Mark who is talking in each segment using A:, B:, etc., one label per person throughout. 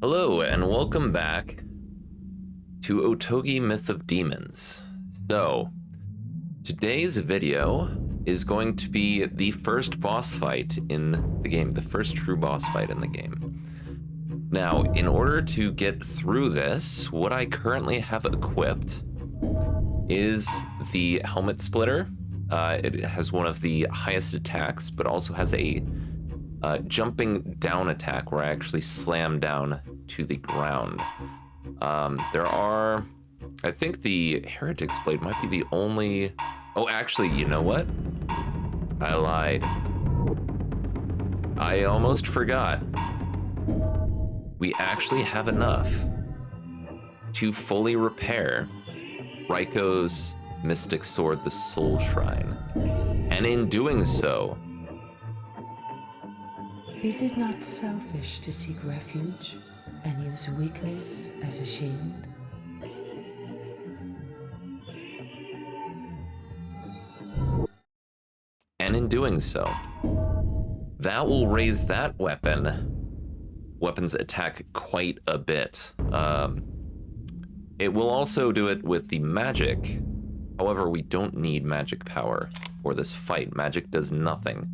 A: Hello, and welcome back to Otogi Myth of Demons. So, today's video is going to be the first boss fight in the game, the first true boss fight in the game. Now, in order to get through this, what I currently have equipped is the Helmet Splitter. It has one of the highest attacks, but also has a jumping down attack where I actually slam down to the ground. There are, I think the Heretic's Blade might be the only, oh actually, you know what? I lied. I almost forgot. We actually have enough to fully repair Raiko's Mystic Sword, the Soul Shrine. And in doing so,
B: is it not selfish to seek refuge and use weakness as a shield?
A: and in doing so, that will raise that weapon's attack quite a bit. It will also do it with the magic. However, we don't need magic power for this fight. Magic does nothing.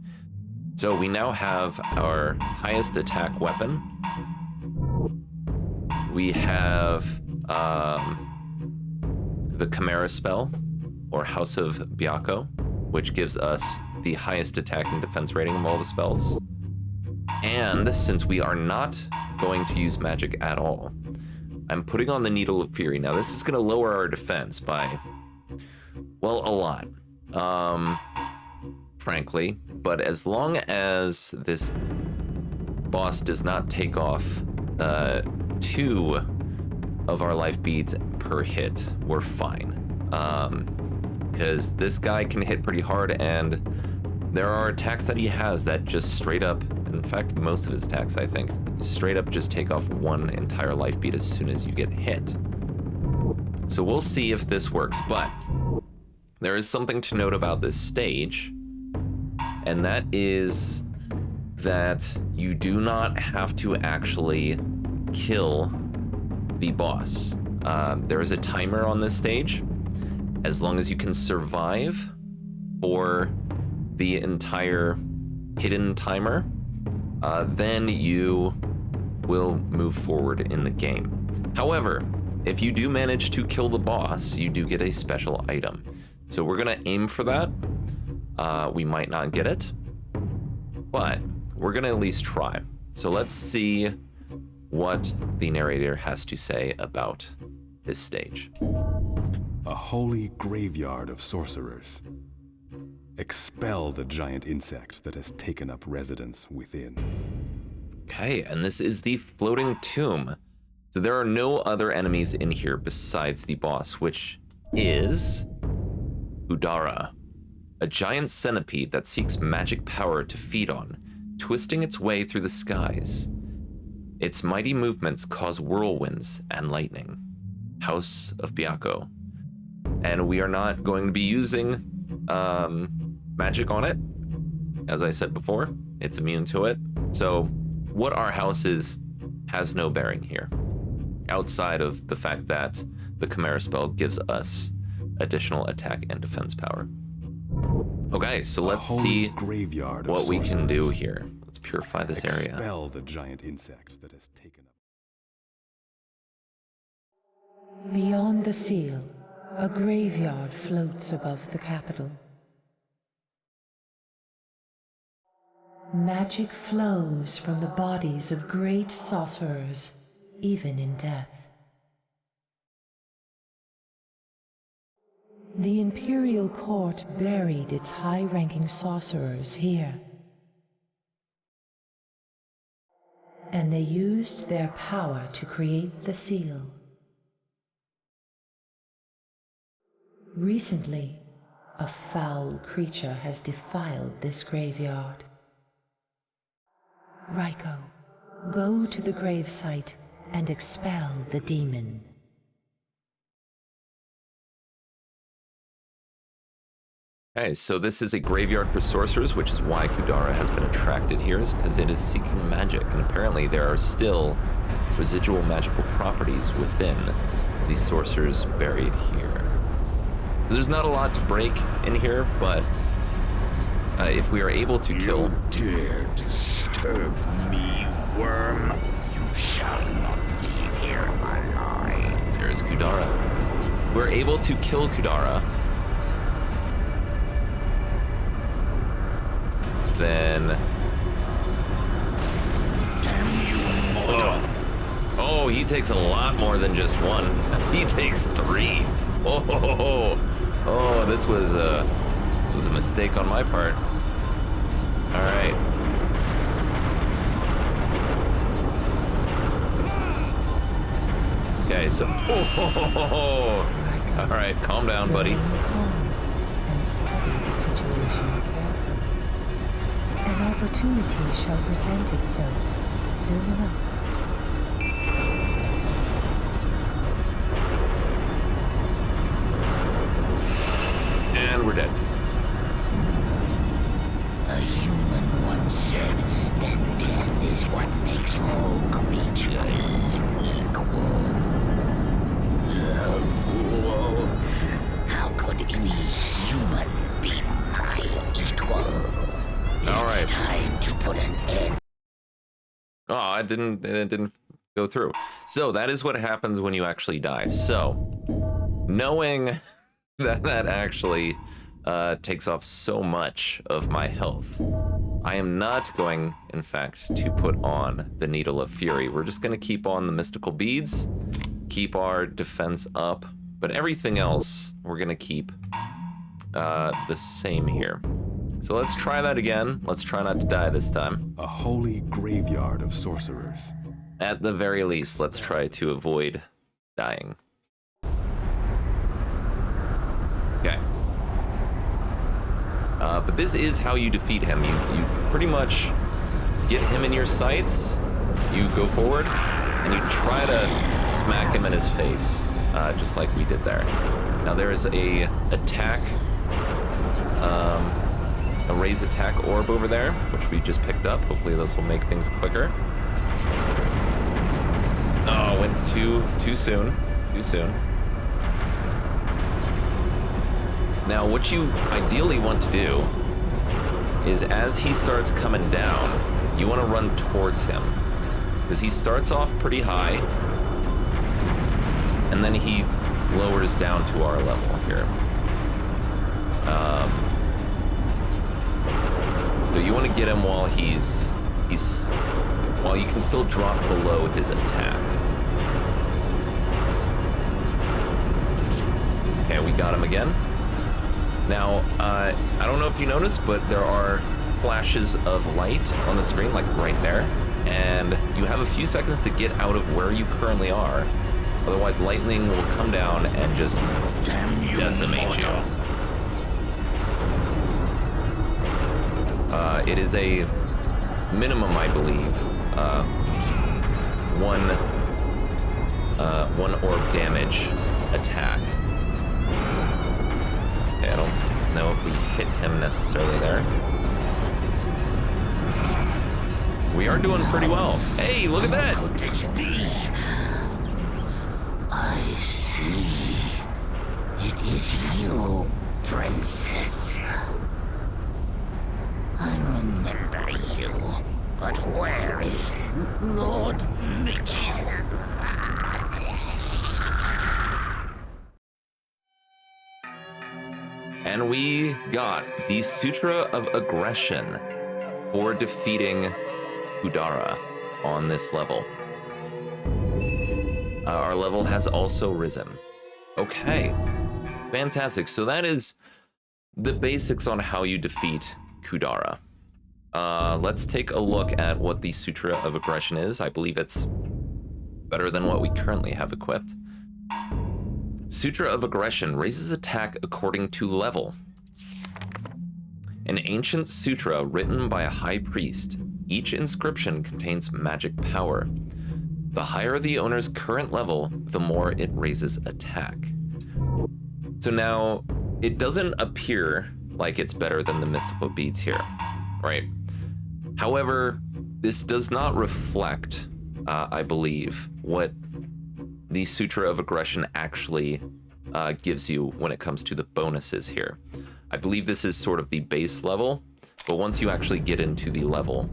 A: So we now have our highest attack weapon. We have the Chimera spell, or House of Byakko, which gives us the highest attack and defense rating of all the spells. And since we are not going to use magic at all, I'm putting on the Needle of Fury. Now this is going to lower our defense by, well, a lot. Frankly, but as long as this boss does not take off 2 of our life beads per hit, we're fine. Because this guy can hit pretty hard, and there are attacks that he has that just straight up, in fact, most of his attacks, I think, straight up just take off 1 entire life bead as soon as you get hit. So we'll see if this works, but there is something to note about this stage. And that is that you do not have to actually kill the boss. There is a timer on this stage. As long as you can survive for the entire hidden timer, then you will move forward in the game. However, if you do manage to kill the boss, you do get a special item. So we're gonna aim for that. We might not get it, but we're gonna at least try. So let's see what the narrator has to say about this stage.
C: A holy graveyard of sorcerers. Expel the giant insect that has taken up residence within.
A: Okay, and this is the floating tomb. So there are no other enemies in here besides the boss, which is Kudara. A giant centipede that seeks magic power to feed on, twisting its way through the skies. Its mighty movements cause whirlwinds and lightning. House of Byakko. And we are not going to be using magic on it. As I said before, it's immune to it. So what our house is has no bearing here, outside of the fact that the Chimera spell gives us additional attack and defense power. Okay, so let's see what we can do here. Let's purify this area.
C: Expel the giant insect that has taken up.
B: Beyond the seal, a graveyard floats above the capital. Magic flows from the bodies of great sorcerers, even in death. The Imperial Court buried its high-ranking sorcerers here. And they used their power to create the seal. Recently, a foul creature has defiled this graveyard. Raiko, go to the gravesite and expel the demon.
A: Okay, so this is a graveyard for sorcerers, which is why Kudara has been attracted here, is because it is seeking magic. And apparently there are still residual magical properties within the sorcerers buried here. There's not a lot to break in here, but if we are able to kill...
D: You dare disturb me, worm? You shall not leave here alive.
A: There's Kudara. We're able to kill Kudara. Then...
D: Damn you, mortal.
A: Oh, he takes a lot more than just one. He takes 3. Oh, this was a mistake on my part. All right. Okay, so. All right, calm down, buddy.
B: And study the situation carefully. An opportunity shall present itself soon enough.
A: And we're dead.
D: A human once said that death is what makes all creatures equal. The fool! How could any human be my equal?
A: All right.
D: It's time to put an end.
A: Oh, it didn't go through. So that is what happens when you actually die. So, knowing that actually takes off so much of my health, I am not going, in fact, to put on the Needle of Fury. We're just going to keep on the mystical beads, keep our defense up, but everything else we're going to keep the same here. So let's try that again. Let's try not to die this time.
C: A holy graveyard of sorcerers.
A: At the very least, let's try to avoid dying. Okay. But this is how you defeat him. You pretty much get him in your sights, you go forward, and you try to smack him in his face, just like we did there. Now there is a attack, a raise attack orb over there, which we just picked up. Hopefully this will make things quicker. Oh, went too soon. Too soon. Now, what you ideally want to do is, as he starts coming down, you want to run towards him, because he starts off pretty high, and then he lowers down to our level here. So you want to get him while while you can still drop below his attack. Okay, we got him again. Now, I don't know if you noticed, but there are flashes of light on the screen, like right there, and you have a few seconds to get out of where you currently are. Otherwise, lightning will come down and just decimate you. It is a minimum, I believe, one orb damage attack. Okay, I don't know if we hit him necessarily there. We are doing pretty well. Hey, look at that!
D: How could this be? I see. It is you, princess. I remember you, but where is Lord Mitch's?
A: And we got the Sutra of Aggression for defeating Kudara on this level. Our level has also risen. Okay, fantastic. So that is the basics on how you defeat Kudara. Let's take a look at what the Sutra of Aggression is. I believe it's better than what we currently have equipped. Sutra of Aggression raises attack according to level. An ancient sutra written by a high priest. Each inscription contains magic power. The higher the owner's current level, the more it raises attack. So now, it doesn't appear like it's better than the mystical beads here, right? However, this does not reflect I believe, what the Sutra of Aggression actually gives you when it comes to the bonuses here. I believe this is sort of the base level, but once you actually get into the level,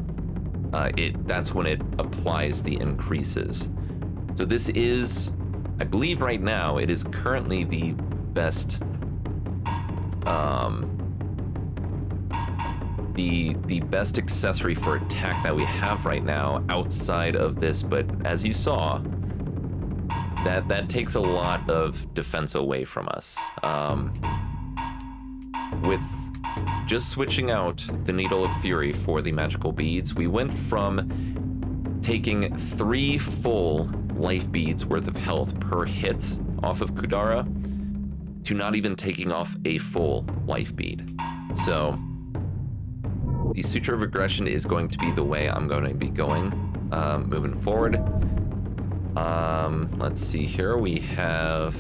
A: that's when it applies the increases. So this is, I believe right now, it is currently the best, the best accessory for attack that we have right now outside of this, but as you saw, that takes a lot of defense away from us. With just switching out the Needle of Fury for the magical beads, we went from taking 3 full life beads worth of health per hit off of Kudara to not even taking off a full life bead. So the Sutra of Aggression is going to be the way I'm going to be going moving forward. Let's see here. We have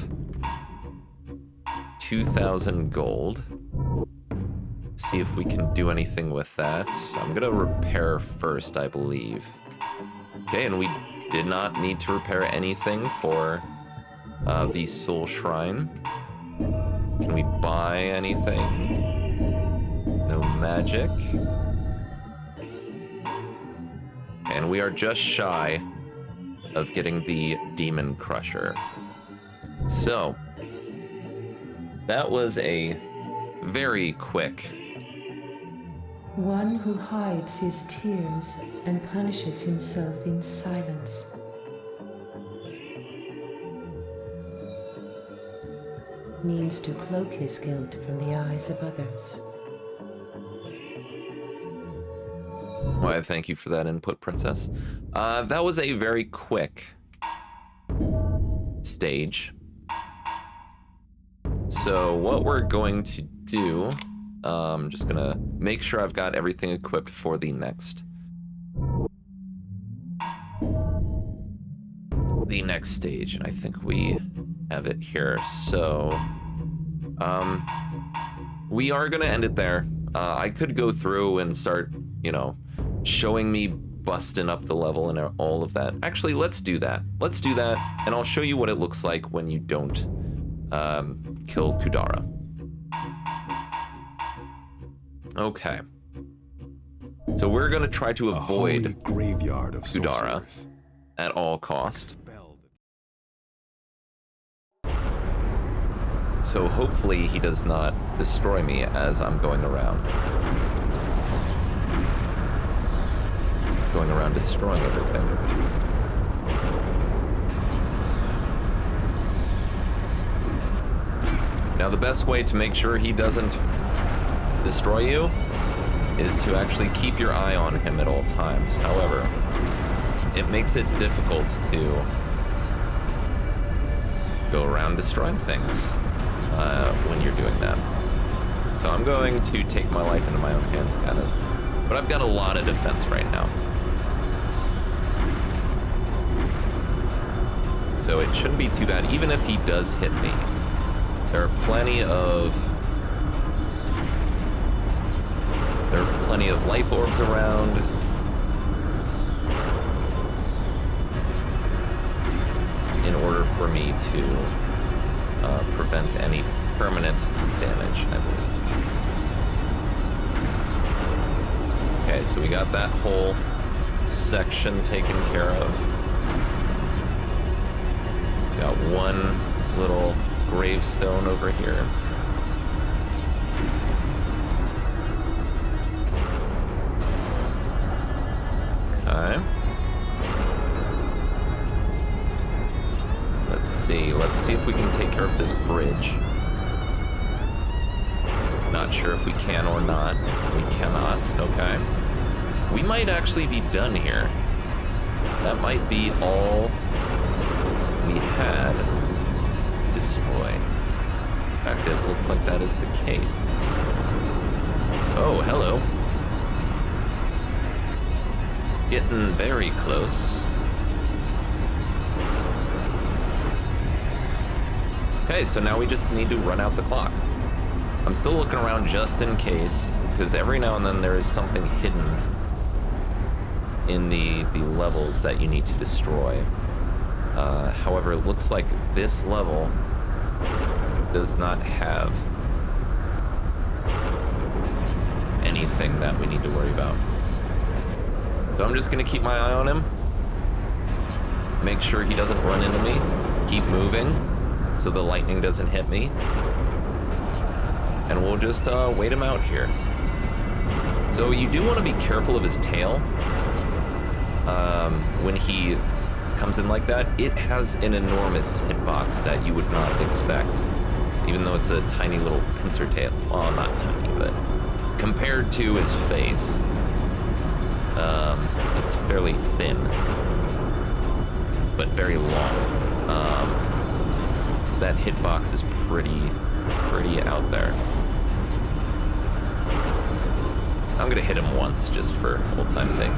A: 2,000 gold. See if we can do anything with that. I'm gonna repair first, I believe. Okay, and we did not need to repair anything for the Soul Shrine. Can we buy anything? No magic. And we are just shy of getting the Demon Crusher. So, that was a very quick.
B: One who hides his tears and punishes himself in silence. Means to cloak his guilt from the eyes of others.
A: Why, thank you for that input, Princess. That was a very quick stage. So what we're going to do, I'm just gonna make sure I've got everything equipped for the next stage, and I think we have it here. So we are gonna end it there. I could go through and start, you know, showing me busting up the level and all of that. Actually, let's do that. Let's do that, and I'll show you what it looks like when you don't kill Kudara. Okay. So we're gonna try to avoid
C: a holy graveyard of
A: Kudara
C: sorcerers.
A: at all cost. So hopefully he does not destroy me as I'm going around. Going around destroying everything. Now the best way to make sure he doesn't destroy you is to actually keep your eye on him at all times. However, it makes it difficult to go around destroying things when you're doing that. So I'm going to take my life into my own hands, kind of. But I've got a lot of defense right now. So it shouldn't be too bad, even if he does hit me. There are plenty of life orbs around. In order for me to prevent any permanent damage, I believe. Okay, so we got that whole section taken care of. Got one little gravestone over here. Okay. Let's see if we can take care of this bridge. Not sure if we can or not. We cannot. Okay. We might actually be done here. That might be all we had to destroy. In fact, it looks like that is the case. Oh, hello. Getting very close. Okay, so now we just need to run out the clock. I'm still looking around just in case, because every now and then there is something hidden in the levels that you need to destroy. However, it looks like this level does not have anything that we need to worry about. So I'm just gonna keep my eye on him, make sure he doesn't run into me, keep moving so the lightning doesn't hit me, and we'll just wait him out here. So you do want to be careful of his tail. When he comes in like that, it has an enormous hitbox that you would not expect, even though it's a tiny little pincer tail. Well, not tiny, but compared to his face, it's fairly thin, but very long. That hitbox is pretty out there. I'm gonna hit him once, just for old time's sake.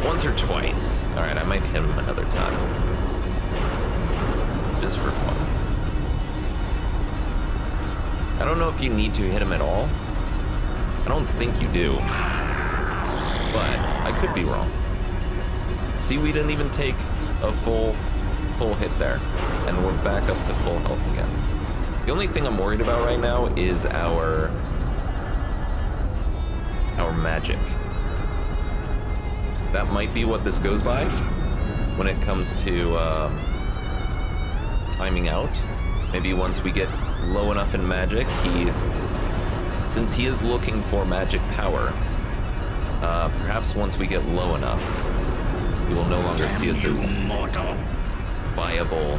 A: Once or twice. All right, I might hit him another time, just for fun. I don't know if you need to hit him at all. I don't think you do, but I could be wrong. See, we didn't even take a full hit there, and we're back up to full health again. The only thing I'm worried about right now is our magic. That might be what this goes by when it comes to timing out. Maybe once we get low enough in magic, since he is looking for magic power, perhaps once we get low enough, he will no longer see us as viable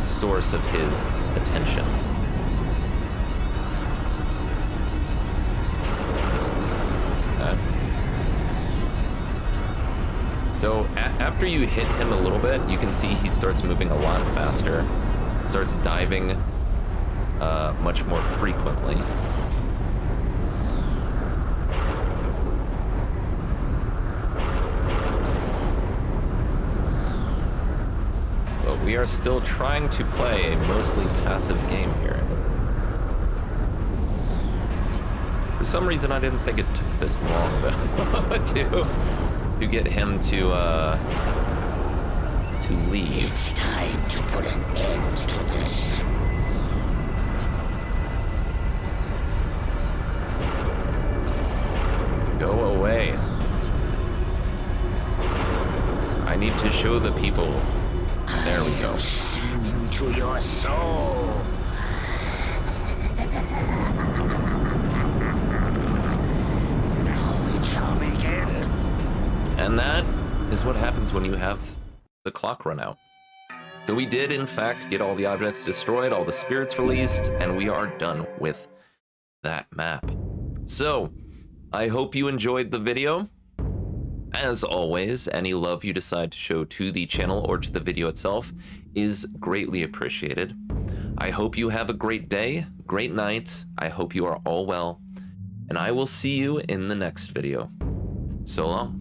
A: source of his attention. So after you hit him a little bit, you can see he starts moving a lot faster, starts diving much more frequently. But we are still trying to play a mostly passive game here. For some reason, I didn't think it took this long though, to get him to leave.
D: It's time to put an end to this.
A: Go away. I need to show the people. There we go.
D: Sing to your soul. Now it shall begin.
A: And that is what happens when you have the clock run out. So we did, in fact, get all the objects destroyed, all the spirits released, and we are done with that map. So, I hope you enjoyed the video. As always, any love you decide to show to the channel or to the video itself is greatly appreciated. I hope you have a great day, great night. I hope you are all well, and I will see you in the next video. So long.